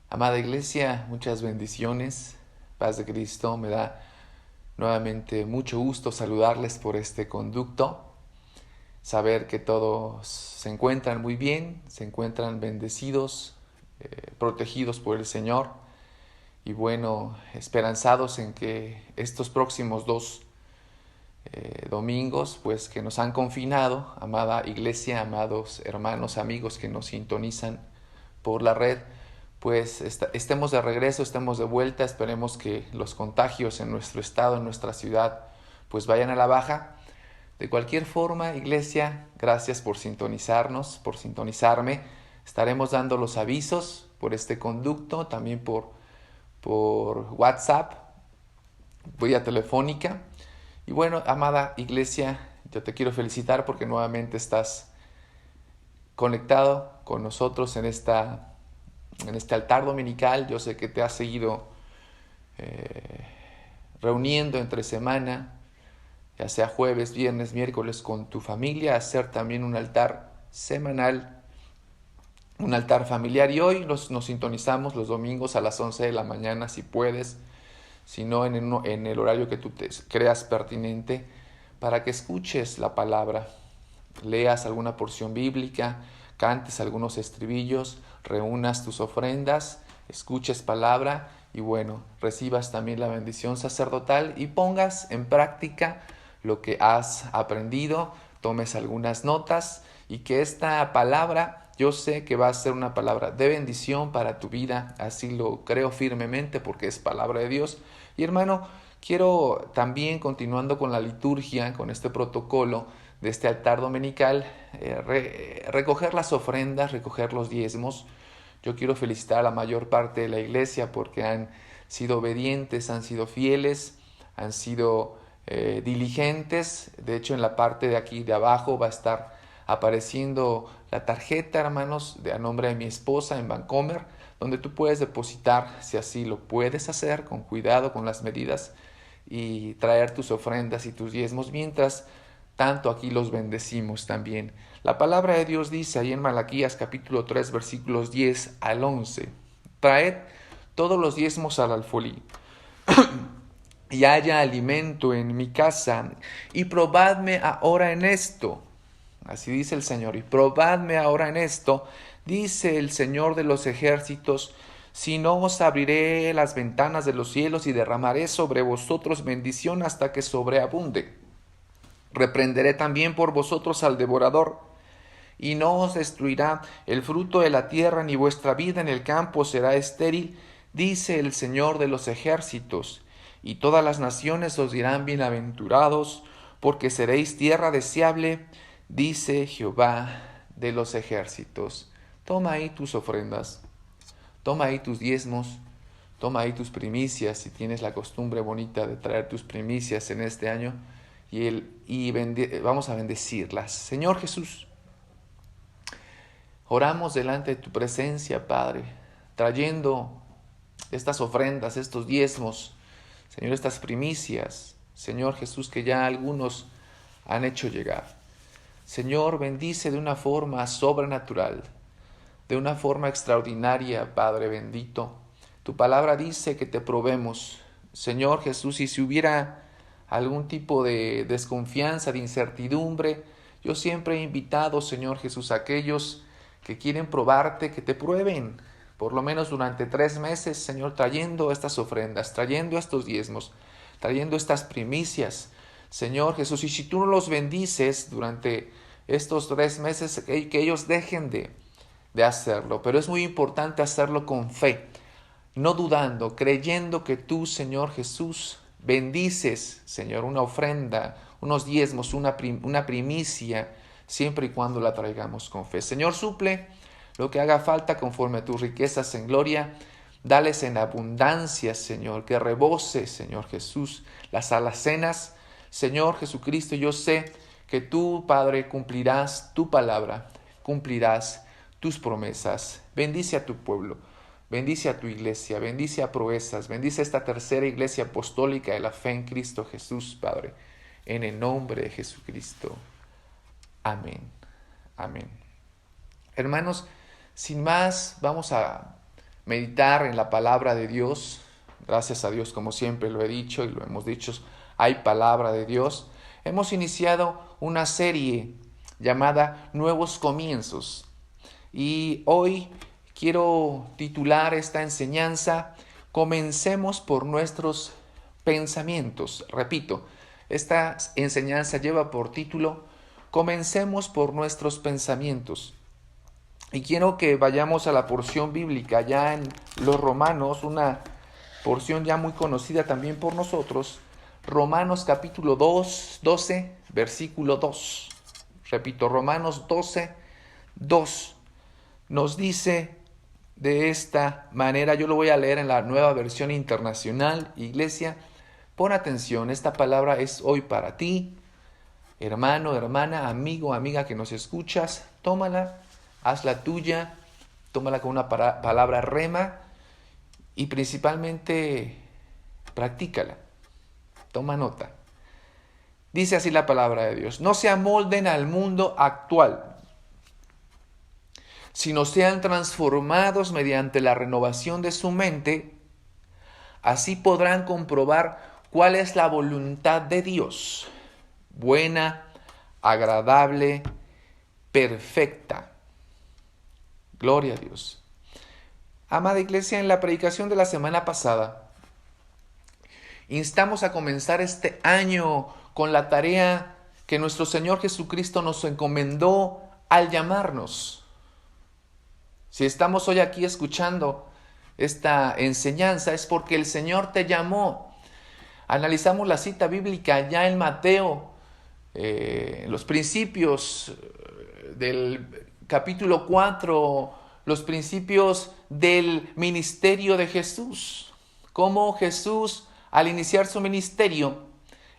Amada Iglesia, muchas bendiciones, paz de Cristo. Me da nuevamente mucho gusto saludarles por este conducto, saber que todos se encuentran muy bien, se encuentran bendecidos, protegidos por el Señor y bueno, esperanzados en que estos próximos dos domingos, pues que nos han confinado, amada Iglesia, amados hermanos, amigos que nos sintonizan por la red, pues estemos de regreso, estemos de vuelta, esperemos que los contagios en nuestro estado, en nuestra ciudad, pues vayan a la baja. De cualquier forma, Iglesia, gracias por sintonizarnos, por sintonizarme. Estaremos dando los avisos por este conducto, también por WhatsApp, vía telefónica. Y bueno, amada Iglesia, yo te quiero felicitar porque nuevamente estás conectado con nosotros en este altar dominical. Yo sé que te has seguido eh, reuniendo entre semana, ya sea jueves, viernes, miércoles, con tu familia, hacer también un altar semanal, un altar familiar. Y hoy nos sintonizamos los domingos a las 11 de la mañana, si puedes, si no en el horario que tú te creas pertinente, para que escuches la palabra, leas alguna porción bíblica, cantes algunos estribillos, reúnas tus ofrendas, escuches palabra y bueno, recibas también la bendición sacerdotal y pongas en práctica lo que has aprendido, tomes algunas notas y que esta palabra yo sé que va a ser una palabra de bendición para tu vida, así lo creo firmemente porque es palabra de Dios. Y hermano, quiero también, continuando con la liturgia, con este protocolo de este altar dominical, recoger las ofrendas, recoger los diezmos. Yo quiero felicitar a la mayor parte de la iglesia porque han sido obedientes, han sido fieles, han sido diligentes. De hecho, en la parte de aquí de abajo va a estar apareciendo la tarjeta, hermanos, a nombre de mi esposa en Bancomer, donde tú puedes depositar, si así lo puedes hacer, con cuidado, con las medidas, y traer tus ofrendas y tus diezmos, mientras tanto aquí los bendecimos también. La palabra de Dios dice ahí en Malaquías capítulo 3 versículos 10 al 11, traed todos los diezmos al alfolí y haya alimento en mi casa, y probadme ahora en esto. Así dice el Señor, y probadme ahora en esto, dice el Señor de los ejércitos, si no os abriré las ventanas de los cielos y derramaré sobre vosotros bendición hasta que sobreabunde. Reprenderé también por vosotros al devorador, y no os destruirá el fruto de la tierra, ni vuestra vida en el campo será estéril, dice el Señor de los ejércitos. Y todas las naciones os dirán bienaventurados, porque seréis tierra deseable, dice Jehová de los ejércitos. Toma ahí tus ofrendas, toma ahí tus diezmos, toma ahí tus primicias, si tienes la costumbre bonita de traer tus primicias en este año, vamos a bendecirlas. Señor Jesús, oramos delante de tu presencia, Padre, trayendo estas ofrendas, estos diezmos, Señor, estas primicias, Señor Jesús, que ya algunos han hecho llegar. Señor, bendice de una forma sobrenatural, de una forma extraordinaria, Padre bendito. Tu palabra dice que te probemos, Señor Jesús, y si hubiera algún tipo de desconfianza, de incertidumbre, yo siempre he invitado, Señor Jesús, a aquellos que quieren probarte, que te prueben, por lo menos durante 3 meses, Señor, trayendo estas ofrendas, trayendo estos diezmos, trayendo estas primicias, Señor Jesús. Y si tú no los bendices durante estos 3 meses, que ellos dejen de hacerlo. Pero es muy importante hacerlo con fe, no dudando, creyendo que tú, Señor Jesús, bendices, Señor, una ofrenda, unos diezmos, una primicia, siempre y cuando la traigamos con fe. Señor, suple lo que haga falta conforme a tus riquezas en gloria. Dales en abundancia, Señor, que rebose, Señor Jesús, las alacenas. Señor Jesucristo, yo sé que tú, Padre, cumplirás tu palabra, cumplirás tus promesas. Bendice a tu pueblo, bendice a tu iglesia, bendice a Proezas, bendice a esta tercera iglesia apostólica de la fe en Cristo Jesús, Padre, en el nombre de Jesucristo. Amén. Amén. Hermanos, sin más, vamos a meditar en la palabra de Dios. Gracias a Dios, como siempre lo he dicho y lo hemos dicho, hay palabra de Dios. Hemos iniciado una serie llamada Nuevos Comienzos. Y hoy quiero titular esta enseñanza, Comencemos por nuestros pensamientos. Repito, esta enseñanza lleva por título, Comencemos por nuestros pensamientos. Y quiero que vayamos a la porción bíblica ya en los Romanos, una porción ya muy conocida también por nosotros. Romanos capítulo 12, versículo 2. Repito, Romanos 12, 2. Nos dice de esta manera, yo lo voy a leer en la Nueva Versión Internacional. Iglesia, pon atención, esta palabra es hoy para ti, hermano, hermana, amigo, amiga que nos escuchas. Tómala, hazla tuya, tómala con una palabra rema y principalmente practícala. Toma nota. Dice así la palabra de Dios: no se amolden al mundo actual, sino sean transformados mediante la renovación de su mente. Así podrán comprobar cuál es la voluntad de Dios, buena, agradable, perfecta. Gloria a Dios. Amada iglesia, en la predicación de la semana pasada, instamos a comenzar este año con la tarea que nuestro Señor Jesucristo nos encomendó al llamarnos. Si estamos hoy aquí escuchando esta enseñanza es porque el Señor te llamó. Analizamos la cita bíblica ya en Mateo, los principios del capítulo 4, los principios del ministerio de Jesús. Cómo Jesús, al iniciar su ministerio,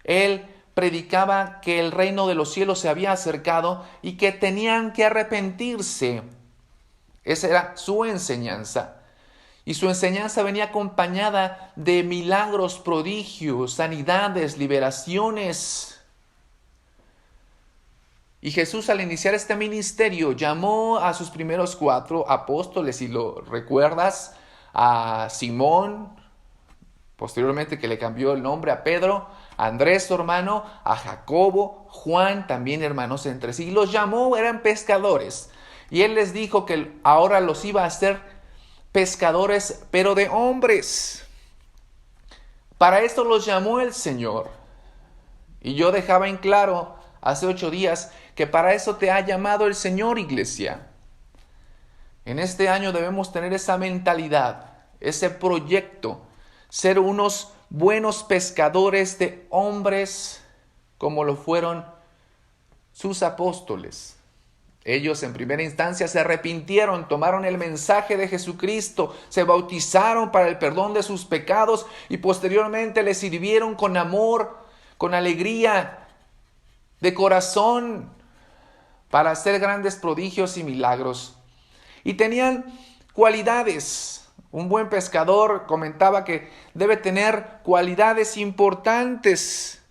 Él predicaba que el reino de los cielos se había acercado y que tenían que arrepentirse. Esa era su enseñanza. Y su enseñanza venía acompañada de milagros, prodigios, sanidades, liberaciones. Y Jesús, al iniciar este ministerio, llamó a sus primeros 4 apóstoles, si lo recuerdas, a Simón, posteriormente que le cambió el nombre a Pedro, a Andrés su hermano, a Jacobo, Juan, también hermanos entre sí. Y los llamó, eran pescadores. Y Él les dijo que ahora los iba a hacer pescadores, pero de hombres. Para esto los llamó el Señor. Y yo dejaba en claro hace 8 días que para eso te ha llamado el Señor, iglesia. En este año debemos tener esa mentalidad, ese proyecto, ser unos buenos pescadores de hombres como lo fueron sus apóstoles. Ellos en primera instancia se arrepintieron, tomaron el mensaje de Jesucristo, se bautizaron para el perdón de sus pecados y posteriormente le sirvieron con amor, con alegría, de corazón, para hacer grandes prodigios y milagros. Y tenían cualidades. Un buen pescador comentaba que debe tener cualidades importantes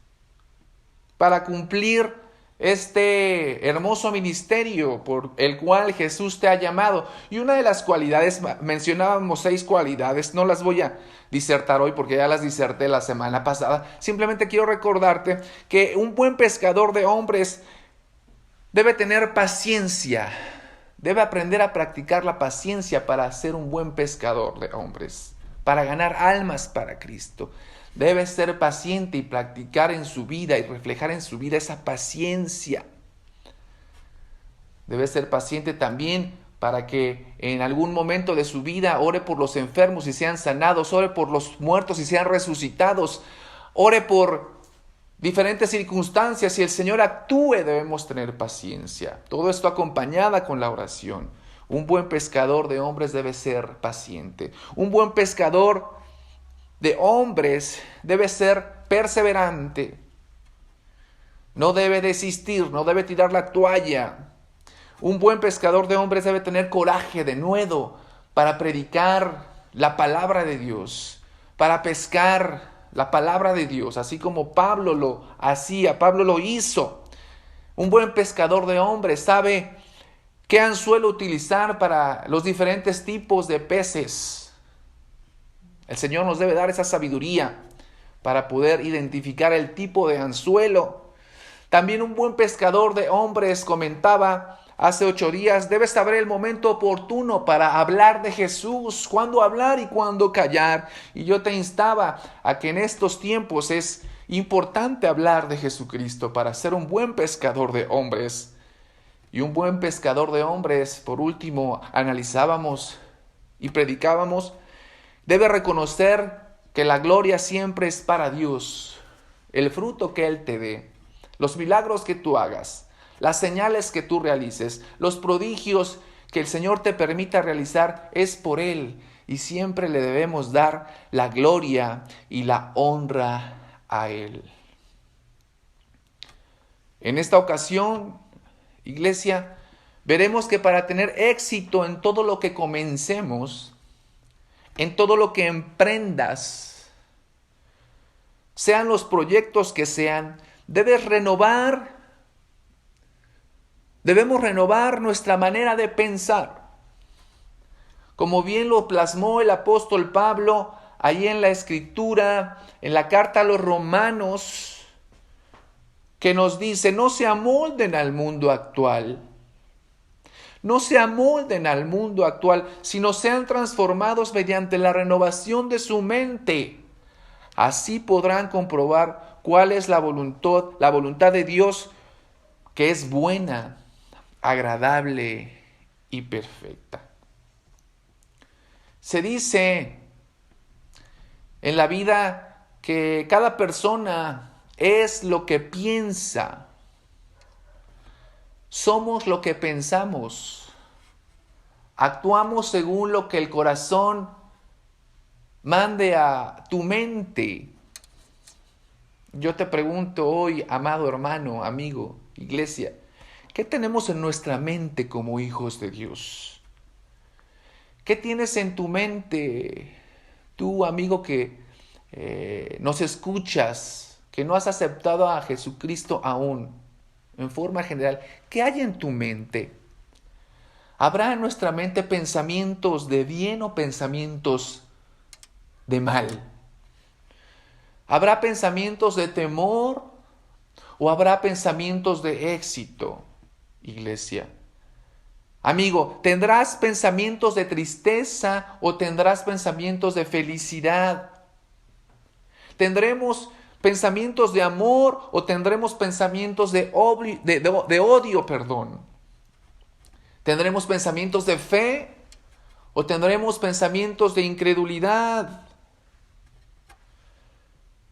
para cumplir este hermoso ministerio por el cual Jesús te ha llamado. Y una de las cualidades, mencionábamos 6 cualidades, no las voy a disertar hoy porque ya las diserté la semana pasada. Simplemente quiero recordarte que un buen pescador de hombres debe tener paciencia, debe aprender a practicar la paciencia para ser un buen pescador de hombres, para ganar almas para Cristo. Debe ser paciente y practicar en su vida y reflejar en su vida esa paciencia. Debe ser paciente también para que en algún momento de su vida ore por los enfermos y sean sanados, ore por los muertos y sean resucitados, ore por diferentes circunstancias y el Señor actúe. Debemos tener paciencia. Todo esto acompañada con la oración. Un buen pescador de hombres debe ser paciente. Un buen pescador de hombres debe ser perseverante. No debe desistir, no debe tirar la toalla. Un buen pescador de hombres debe tener coraje, denuedo, para predicar la palabra de Dios, para pescar la palabra de Dios, así como Pablo lo hacía, Pablo lo hizo. Un buen pescador de hombres sabe qué anzuelo utilizar para los diferentes tipos de peces. El Señor nos debe dar esa sabiduría para poder identificar el tipo de anzuelo. También un buen pescador de hombres comentaba hace 8 días, debes saber el momento oportuno para hablar de Jesús, cuándo hablar y cuándo callar. Y yo te instaba a que en estos tiempos es importante hablar de Jesucristo para ser un buen pescador de hombres. Y un buen pescador de hombres, por último, analizábamos y predicábamos, debe reconocer que la gloria siempre es para Dios, el fruto que Él te dé, los milagros que tú hagas, las señales que tú realices, los prodigios que el Señor te permita realizar, es por Él. Y siempre le debemos dar la gloria y la honra a Él. En esta ocasión, iglesia, veremos que para tener éxito en todo lo que comencemos, en todo lo que emprendas, sean los proyectos que sean, debemos renovar nuestra manera de pensar. Como bien lo plasmó el apóstol Pablo ahí en la Escritura, en la carta a los Romanos, que nos dice, no se amolden al mundo actual. No se amolden al mundo actual, sino sean transformados mediante la renovación de su mente. Así podrán comprobar cuál es la voluntad de Dios, que es buena, agradable y perfecta. Se dice en la vida que cada persona es lo que piensa. Somos lo que pensamos. Actuamos según lo que el corazón mande a tu mente. Yo te pregunto hoy, amado hermano, amigo, iglesia, ¿qué tenemos en nuestra mente como hijos de Dios? ¿Qué tienes en tu mente, tú, amigo, que nos escuchas, que no has aceptado a Jesucristo aún? En forma general, ¿qué hay en tu mente? ¿Habrá en nuestra mente pensamientos de bien o pensamientos de mal? ¿Habrá pensamientos de temor o habrá pensamientos de éxito, iglesia? Amigo, ¿tendrás pensamientos de tristeza o tendrás pensamientos de felicidad? ¿Tendremos pensamientos de amor o tendremos pensamientos de odio, perdón? ¿Tendremos pensamientos de fe o tendremos pensamientos de incredulidad?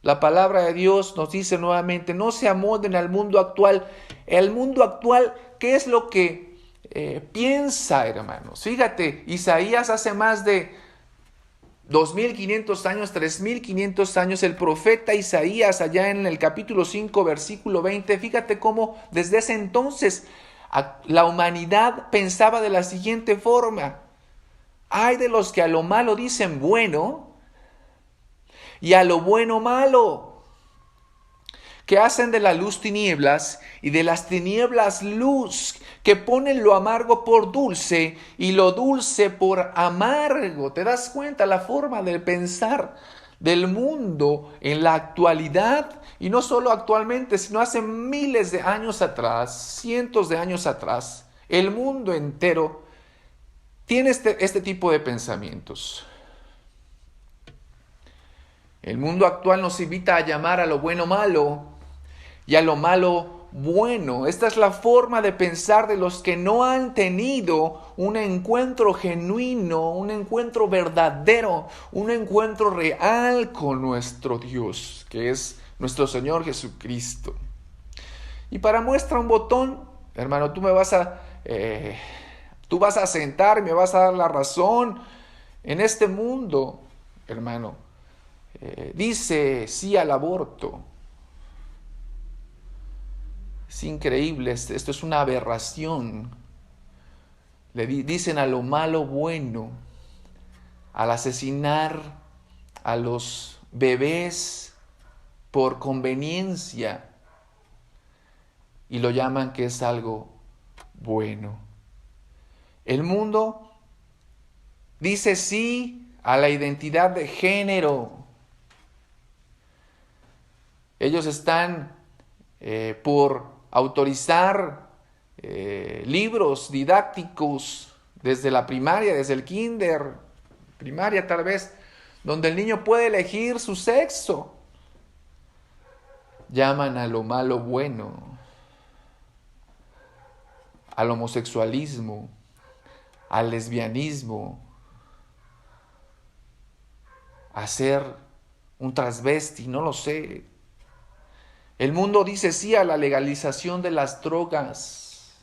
La palabra de Dios nos dice nuevamente, no se amolden al mundo actual. El mundo actual, ¿qué es lo que piensa, hermanos? Fíjate, Isaías hace más de 2500 años, 3500 años, el profeta Isaías, allá en el capítulo 5, versículo 20, fíjate cómo desde ese entonces la humanidad pensaba de la siguiente forma: hay de los que a lo malo dicen bueno y a lo bueno malo, que hacen de la luz tinieblas y de las tinieblas luz, que ponen lo amargo por dulce y lo dulce por amargo. ¿Te das cuenta la forma de pensar del mundo en la actualidad? Y no solo actualmente, sino hace miles de años atrás, cientos de años atrás, el mundo entero tiene este tipo de pensamientos. El mundo actual nos invita a llamar a lo bueno malo y a lo malo bueno. Esta es la forma de pensar de los que no han tenido un encuentro genuino, un encuentro verdadero, un encuentro real con nuestro Dios, que es nuestro Señor Jesucristo. Y para muestra un botón, hermano, tú vas a sentar y me vas a dar la razón. En este mundo, hermano, dice sí al aborto. Es increíble, esto es una aberración. Le dicen a lo malo bueno, al asesinar a los bebés por conveniencia, y lo llaman que es algo bueno. El mundo dice sí a la identidad de género. Ellos están por autorizar libros didácticos desde la primaria, desde el kinder, primaria tal vez, donde el niño puede elegir su sexo. Llaman a lo malo bueno, al homosexualismo, al lesbianismo, a ser un transvesti, no lo sé. El mundo dice sí a la legalización de las drogas,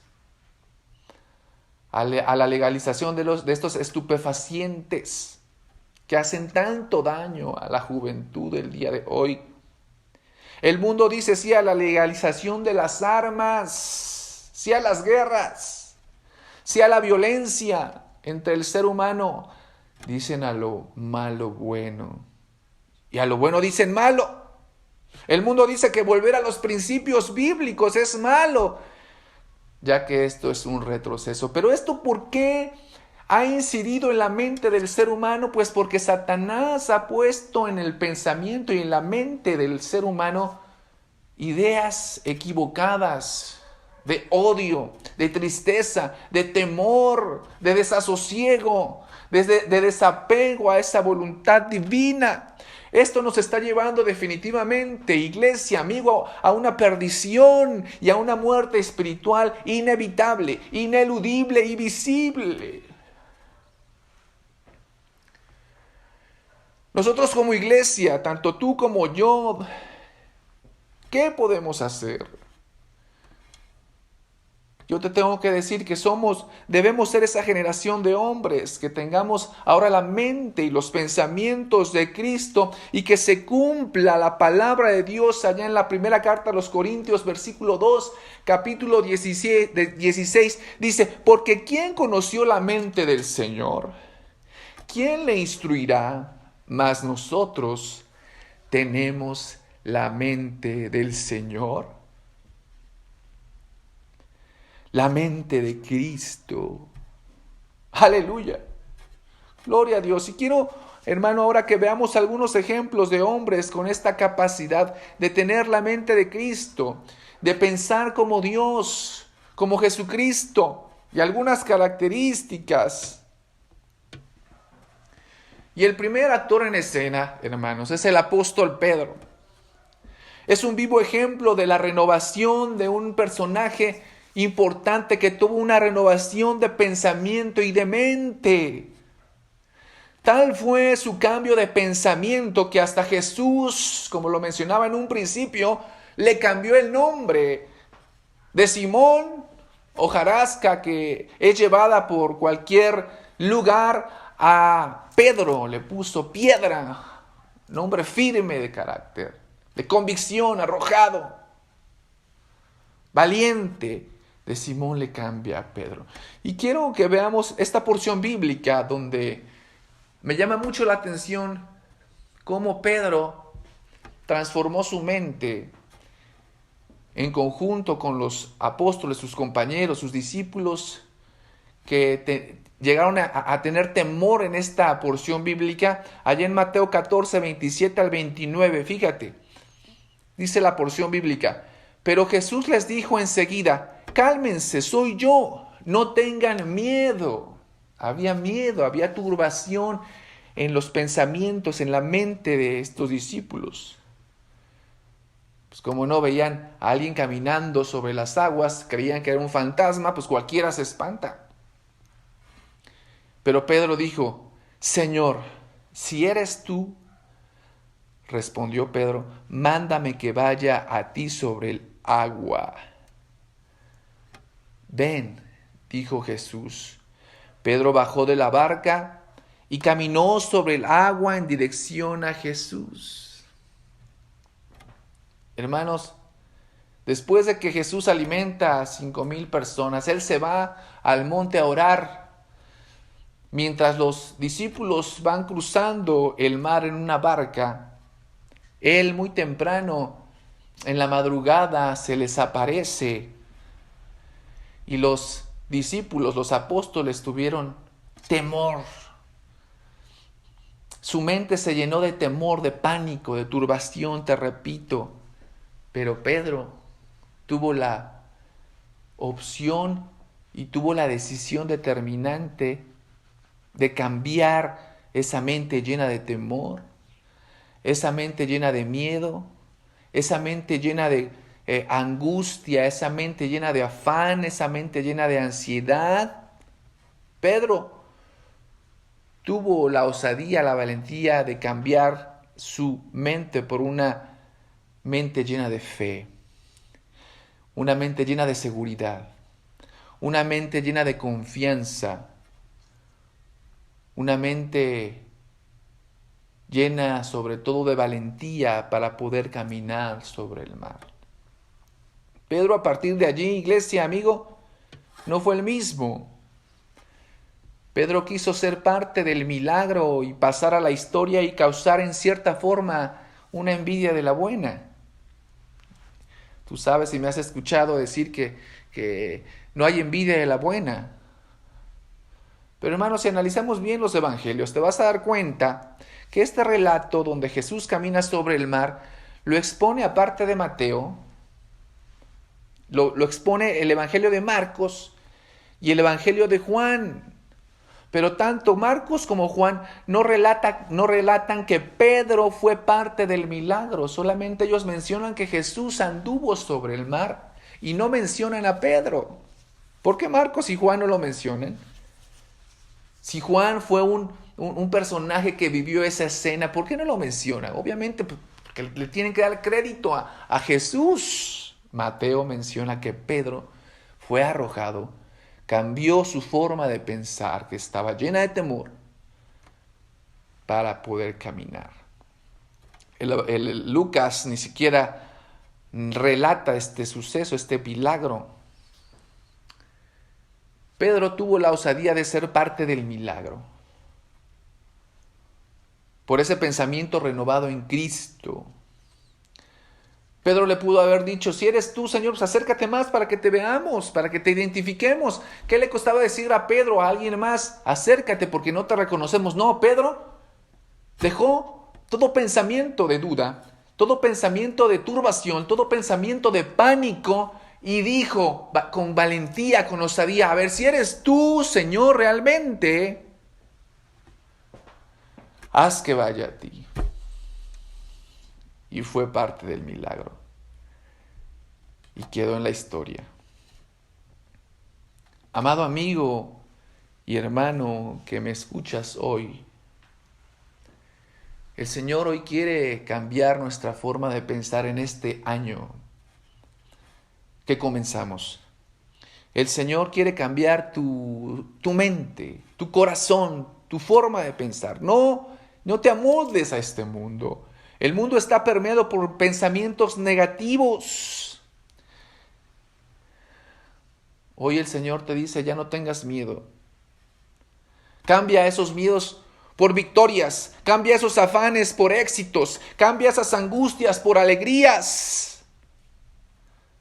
a la legalización de estos estupefacientes que hacen tanto daño a la juventud del día de hoy. El mundo dice sí a la legalización de las armas, sí a las guerras, sí a la violencia entre el ser humano. Dicen a lo malo bueno y a lo bueno dicen malo. El mundo dice que volver a los principios bíblicos es malo, ya que esto es un retroceso. Pero ¿esto por qué ha incidido en la mente del ser humano? Pues porque Satanás ha puesto en el pensamiento y en la mente del ser humano ideas equivocadas de odio, de tristeza, de temor, de desasosiego, de desapego a esa voluntad divina. Esto nos está llevando definitivamente, iglesia, amigo, a una perdición y a una muerte espiritual inevitable, ineludible y visible. Nosotros como iglesia, tanto tú como yo, ¿qué podemos hacer? Yo te tengo que decir que debemos ser esa generación de hombres que tengamos ahora la mente y los pensamientos de Cristo y que se cumpla la palabra de Dios allá en la primera carta a los Corintios, versículo 2, capítulo 16, dice, porque ¿quién conoció la mente del Señor? ¿Quién le instruirá? Mas nosotros tenemos la mente del Señor. La mente de Cristo. Aleluya. Gloria a Dios. Y quiero, hermano, ahora que veamos algunos ejemplos de hombres con esta capacidad de tener la mente de Cristo, de pensar como Dios, como Jesucristo, y algunas características. Y el primer actor en escena, hermanos, es el apóstol Pedro. Es un vivo ejemplo de la renovación de un personaje importante que tuvo una renovación de pensamiento y de mente. Tal fue su cambio de pensamiento que hasta Jesús, como lo mencionaba en un principio, le cambió el nombre de Simón, hojarasca que es llevada por cualquier lugar, a Pedro le puso piedra, nombre firme de carácter, de convicción, arrojado, valiente. De Simón le cambia a Pedro. Y quiero que veamos esta porción bíblica donde me llama mucho la atención cómo Pedro transformó su mente en conjunto con los apóstoles, sus compañeros, sus discípulos, que llegaron a tener temor en esta porción bíblica. Allá en Mateo 14, 27 al 29, fíjate, dice la porción bíblica, pero Jesús les dijo enseguida, cálmense, soy yo, no tengan miedo. Había miedo, había turbación en los pensamientos, en la mente de estos discípulos. Pues como no veían a alguien caminando sobre las aguas, creían que era un fantasma, pues cualquiera se espanta. Pero Pedro dijo, Señor, si eres tú, respondió Pedro, mándame que vaya a ti sobre el agua. Ven, dijo Jesús. Pedro bajó de la barca y caminó sobre el agua en dirección a Jesús. Hermanos, después de que Jesús alimenta a 5,000 personas, Él se va al monte a orar. Mientras los discípulos van cruzando el mar en una barca, Él muy temprano, en la madrugada, se les aparece. Y los discípulos, los apóstoles, tuvieron temor. Su mente se llenó de temor, de pánico, de turbación, te repito. Pero Pedro tuvo la opción y tuvo la decisión determinante de cambiar esa mente llena de temor, esa mente llena de miedo, esa mente llena de angustia, esa mente llena de afán, esa mente llena de ansiedad. Pedro tuvo la osadía, la valentía de cambiar su mente por una mente llena de fe, una mente llena de seguridad, una mente llena de confianza, una mente llena sobre todo de valentía para poder caminar sobre el mar. Pedro, a partir de allí, iglesia, amigo, no fue el mismo. Pedro quiso ser parte del milagro y pasar a la historia y causar en cierta forma una envidia de la buena. Tú sabes y me has escuchado decir que no hay envidia de la buena. Pero hermanos, si analizamos bien los evangelios, te vas a dar cuenta que este relato donde Jesús camina sobre el mar, lo expone aparte de Mateo, lo expone el evangelio de Marcos y el evangelio de Juan. Pero tanto Marcos como Juan no relatan que Pedro fue parte del milagro. Solamente ellos mencionan que Jesús anduvo sobre el mar y no mencionan a Pedro. ¿Por qué Marcos y Juan no lo mencionan? Si Juan fue un personaje que vivió esa escena, ¿por qué no lo menciona? Obviamente porque le tienen que dar crédito a Jesús. Mateo menciona que Pedro fue arrojado, cambió su forma de pensar, que estaba llena de temor, para poder caminar. El Lucas ni siquiera relata este suceso, este milagro. Pedro tuvo la osadía de ser parte del milagro. Por ese pensamiento renovado en Cristo. Pedro le pudo haber dicho, si eres tú, Señor, pues acércate más para que te veamos, para que te identifiquemos. ¿Qué le costaba decir a Pedro, a alguien más? Acércate porque no te reconocemos. No, Pedro dejó todo pensamiento de duda, todo pensamiento de turbación, todo pensamiento de pánico y dijo con valentía, con osadía, a ver, si eres tú, Señor, realmente, haz que vaya a ti. Y fue parte del milagro. Y quedó en la historia. Amado amigo y hermano que me escuchas hoy, el Señor hoy quiere cambiar nuestra forma de pensar en este año que comenzamos. El Señor quiere cambiar tu mente, tu corazón, tu forma de pensar. No te amoldes a este mundo. El mundo está permeado por pensamientos negativos. Hoy el Señor te dice, ya no tengas miedo. Cambia esos miedos por victorias. Cambia esos afanes por éxitos. Cambia esas angustias por alegrías.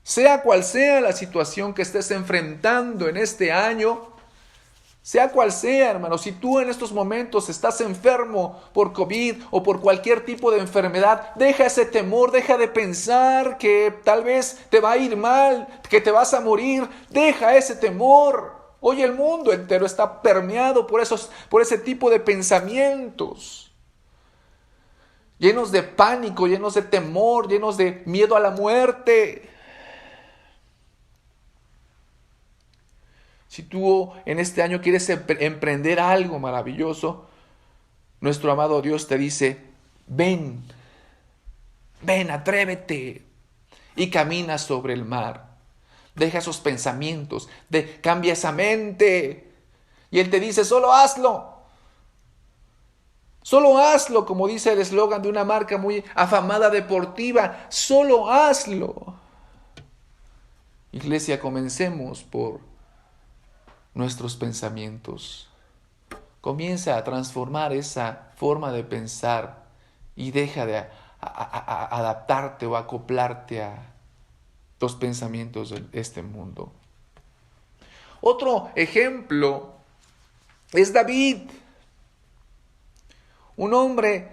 Sea cual sea la situación que estés enfrentando en este año, sea cual sea, hermano, si tú en estos momentos estás enfermo por COVID o por cualquier tipo de enfermedad, deja ese temor, deja de pensar que tal vez te va a ir mal, que te vas a morir, deja ese temor. Hoy el mundo entero está permeado por ese tipo de pensamientos, llenos de pánico, llenos de temor, llenos de miedo a la muerte. Si tú en este año quieres emprender algo maravilloso, nuestro amado Dios te dice, ven, atrévete y camina sobre el mar. Deja esos pensamientos, cambia esa mente. Y Él te dice, solo hazlo. Solo hazlo, como dice el eslogan de una marca muy afamada deportiva, solo hazlo. Iglesia, comencemos por nuestros pensamientos. Comienza a transformar esa forma de pensar y deja de adaptarte o acoplarte a los pensamientos de este mundo. Otro ejemplo es David, un hombre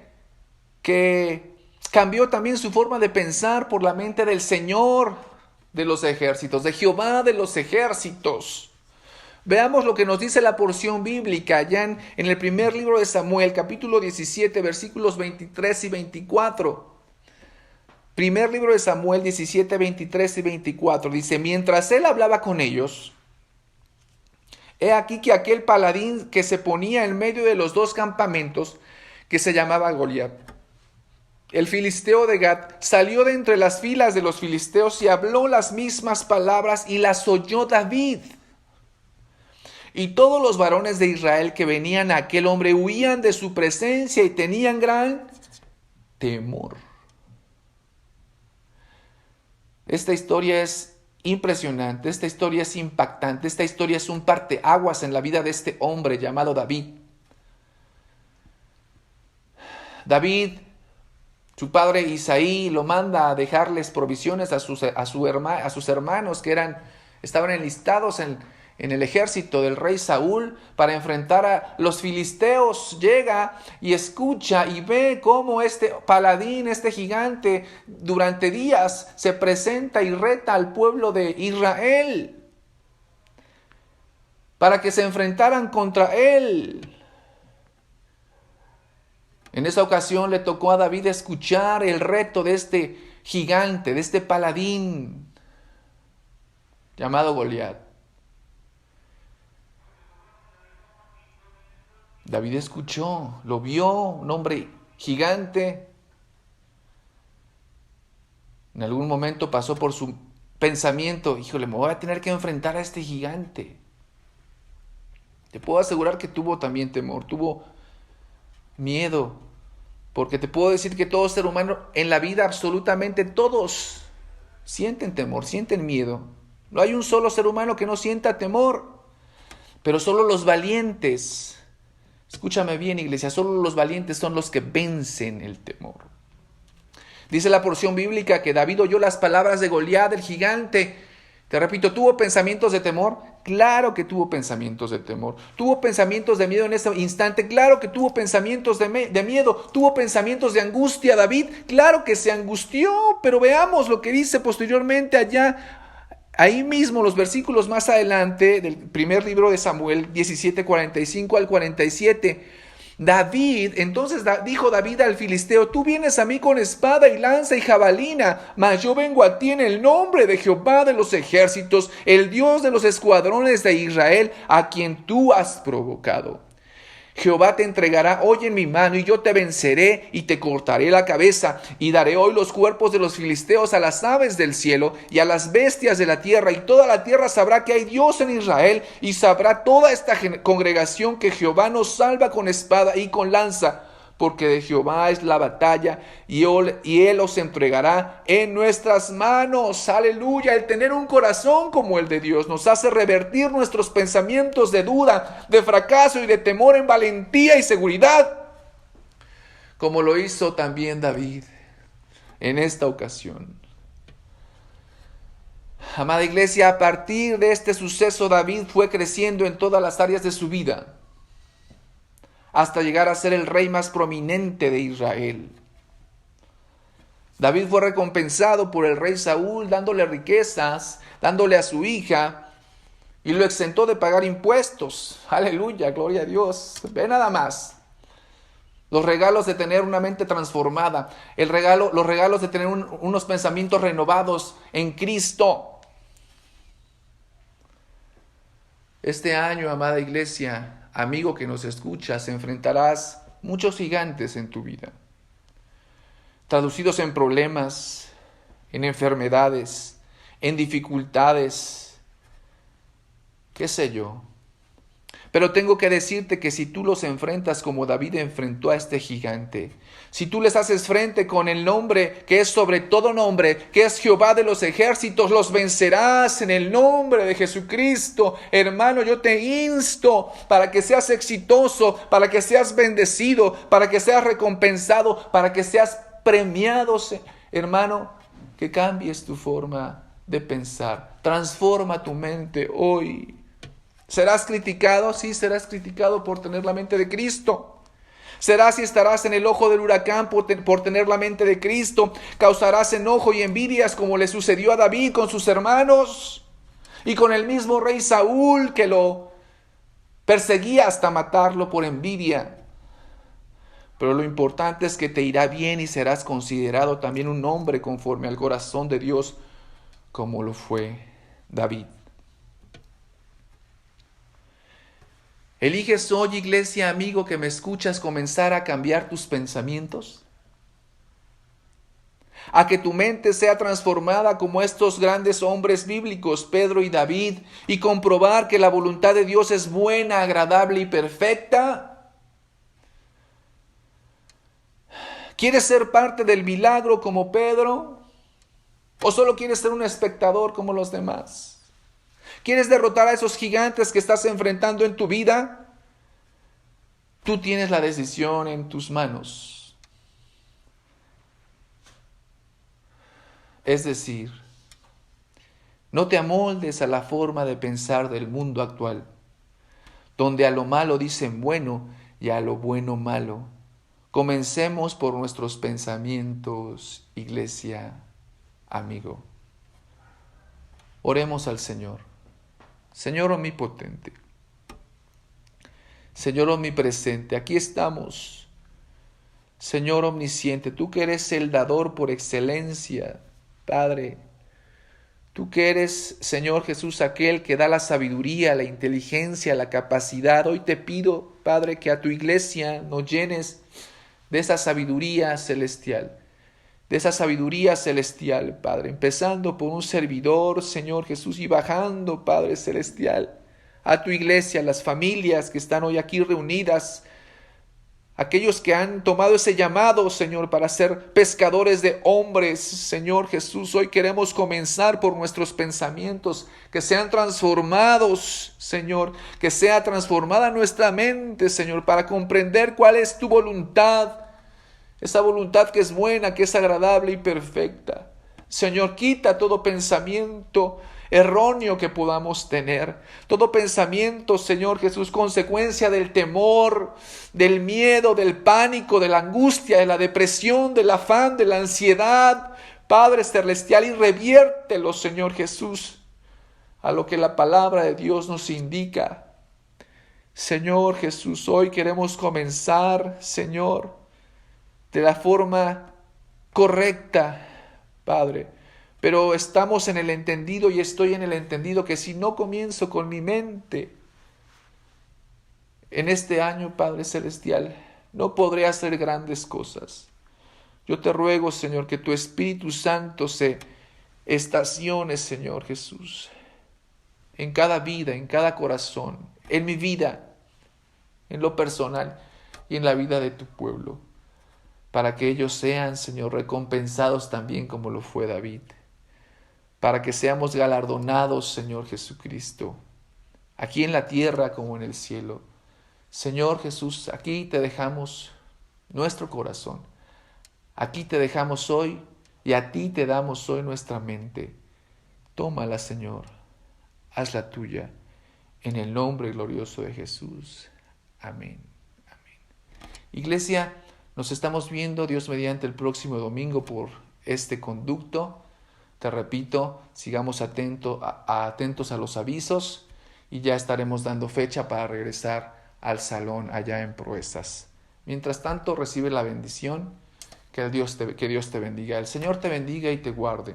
que cambió también su forma de pensar por la mente del Señor de los ejércitos, de Jehová de los ejércitos. Veamos lo que nos dice la porción bíblica allá en el primer libro de Samuel, capítulo 17, versículos 23 y 24. Primer libro de Samuel 17, 23 y 24. Dice, mientras él hablaba con ellos, he aquí que aquel paladín que se ponía en medio de los dos campamentos, que se llamaba Goliat, el filisteo de Gat, salió de entre las filas de los filisteos y habló las mismas palabras y las oyó David. Y todos los varones de Israel que venían a aquel hombre huían de su presencia y tenían gran temor. Esta historia es impresionante, esta historia es impactante, esta historia es un parteaguas en la vida de este hombre llamado David. David, su padre Isaí, lo manda a dejarles provisiones a sus hermanos que estaban enlistados en el ejército del rey Saúl para enfrentar a los filisteos. Llega y escucha y ve cómo este paladín, este gigante, durante días se presenta y reta al pueblo de Israel para que se enfrentaran contra él. En esa ocasión le tocó a David escuchar el reto de este gigante, de este paladín llamado Goliat. David escuchó, lo vio, un hombre gigante. En algún momento pasó por su pensamiento, híjole, me voy a tener que enfrentar a este gigante. Te puedo asegurar que tuvo también temor, tuvo miedo, porque te puedo decir que todo ser humano en la vida, absolutamente todos, sienten temor, sienten miedo. No hay un solo ser humano que no sienta temor, pero solo los valientes, escúchame bien, iglesia, solo los valientes son los que vencen el temor. Dice la porción bíblica que David oyó las palabras de Goliat, el gigante. Te repito, ¿tuvo pensamientos de temor? Claro que tuvo pensamientos de temor. ¿Tuvo pensamientos de miedo en ese instante? Claro que tuvo pensamientos de miedo. ¿Tuvo pensamientos de angustia David? Claro que se angustió, pero veamos lo que dice posteriormente allá, ahí mismo, los versículos más adelante del primer libro de Samuel, 17, 45 al 47. Entonces dijo David al filisteo, tú vienes a mí con espada y lanza y jabalina, mas yo vengo a ti en el nombre de Jehová de los ejércitos, el Dios de los escuadrones de Israel, a quien tú has provocado. Jehová te entregará hoy en mi mano y yo te venceré y te cortaré la cabeza y daré hoy los cuerpos de los filisteos a las aves del cielo y a las bestias de la tierra, y toda la tierra sabrá que hay Dios en Israel, y sabrá toda esta congregación que Jehová nos salva con espada y con lanza, porque de Jehová es la batalla y Él os entregará en nuestras manos. Aleluya. El tener un corazón como el de Dios nos hace revertir nuestros pensamientos de duda, de fracaso y de temor en valentía y seguridad, como lo hizo también David en esta ocasión. Amada iglesia, a partir de este suceso, David fue creciendo en todas las áreas de su vida, hasta llegar a ser el rey más prominente de Israel. David fue recompensado por el rey Saúl, dándole riquezas, dándole a su hija, y lo exentó de pagar impuestos. Aleluya, gloria a Dios. Ve nada más. Los regalos de tener una mente transformada, los regalos de tener unos pensamientos renovados en Cristo. Este año, amada iglesia, amigo que nos escuchas, enfrentarás muchos gigantes en tu vida, traducidos en problemas, en enfermedades, en dificultades, qué sé yo. Pero tengo que decirte que si tú los enfrentas como David enfrentó a este gigante, si tú les haces frente con el nombre que es sobre todo nombre, que es Jehová de los ejércitos, los vencerás en el nombre de Jesucristo. Hermano, yo te insto para que seas exitoso, para que seas bendecido, para que seas recompensado, para que seas premiado. Hermano, que cambies tu forma de pensar. Transforma tu mente hoy. ¿Serás criticado? Sí, serás criticado por tener la mente de Cristo. Serás y estarás en el ojo del huracán por tener la mente de Cristo. Causarás enojo y envidias como le sucedió a David con sus hermanos y con el mismo rey Saúl, que lo perseguía hasta matarlo por envidia. Pero lo importante es que te irá bien y serás considerado también un hombre conforme al corazón de Dios, como lo fue David. ¿Eliges hoy, iglesia, amigo, que me escuchas, comenzar a cambiar tus pensamientos? A que tu mente sea transformada como estos grandes hombres bíblicos, Pedro y David, y comprobar que la voluntad de Dios es buena, agradable y perfecta. ¿Quieres ser parte del milagro como Pedro? ¿O solo quieres ser un espectador como los demás? ¿Quieres derrotar a esos gigantes que estás enfrentando en tu vida? Tú tienes la decisión en tus manos. Es decir, no te amoldes a la forma de pensar del mundo actual, donde a lo malo dicen bueno y a lo bueno malo. Comencemos por nuestros pensamientos, iglesia, amigo. Oremos al Señor. Señor omnipotente, Señor omnipresente, aquí estamos. Señor omnisciente, tú que eres el dador por excelencia, Padre. Tú que eres, Señor Jesús, aquel que da la sabiduría, la inteligencia, la capacidad. Hoy te pido, Padre, que a tu iglesia nos llenes de esa sabiduría celestial. De esa sabiduría celestial, Padre, empezando por un servidor, Señor Jesús, y bajando, Padre celestial, a tu iglesia, las familias que están hoy aquí reunidas, aquellos que han tomado ese llamado, Señor, para ser pescadores de hombres, Señor Jesús. Hoy queremos comenzar por nuestros pensamientos, que sean transformados, Señor, que sea transformada nuestra mente, Señor, para comprender cuál es tu voluntad. Esa voluntad que es buena, que es agradable y perfecta. Señor, quita todo pensamiento erróneo que podamos tener. Todo pensamiento, Señor Jesús, consecuencia del temor, del miedo, del pánico, de la angustia, de la depresión, del afán, de la ansiedad. Padre celestial, y reviértelo, Señor Jesús, a lo que la palabra de Dios nos indica. Señor Jesús, hoy queremos comenzar, Señor, de la forma correcta, Padre. Pero estamos en el entendido y estoy en el entendido que si no comienzo con mi mente en este año, Padre Celestial, no podré hacer grandes cosas. Yo te ruego, Señor, que tu Espíritu Santo se estacione, Señor Jesús, en cada vida, en cada corazón, en mi vida, en lo personal y en la vida de tu pueblo, para que ellos sean, Señor, recompensados también como lo fue David, para que seamos galardonados, Señor Jesucristo, aquí en la tierra como en el cielo. Señor Jesús, aquí te dejamos nuestro corazón, aquí te dejamos hoy y a ti te damos hoy nuestra mente. Tómala, Señor, hazla tuya, en el nombre glorioso de Jesús. Amén. Amén. Iglesia, nos estamos viendo, Dios mediante, el próximo domingo por este conducto. Te repito, sigamos atentos a los avisos y ya estaremos dando fecha para regresar al salón allá en Proezas. Mientras tanto, recibe la bendición, que Dios te bendiga. El Señor te bendiga y te guarde.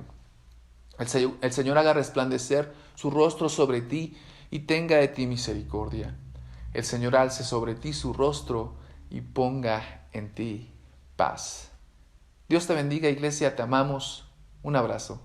El Señor haga resplandecer su rostro sobre ti y tenga de ti misericordia. El Señor alce sobre ti su rostro y ponga en ti paz. Dios te bendiga, iglesia, te amamos. Un abrazo.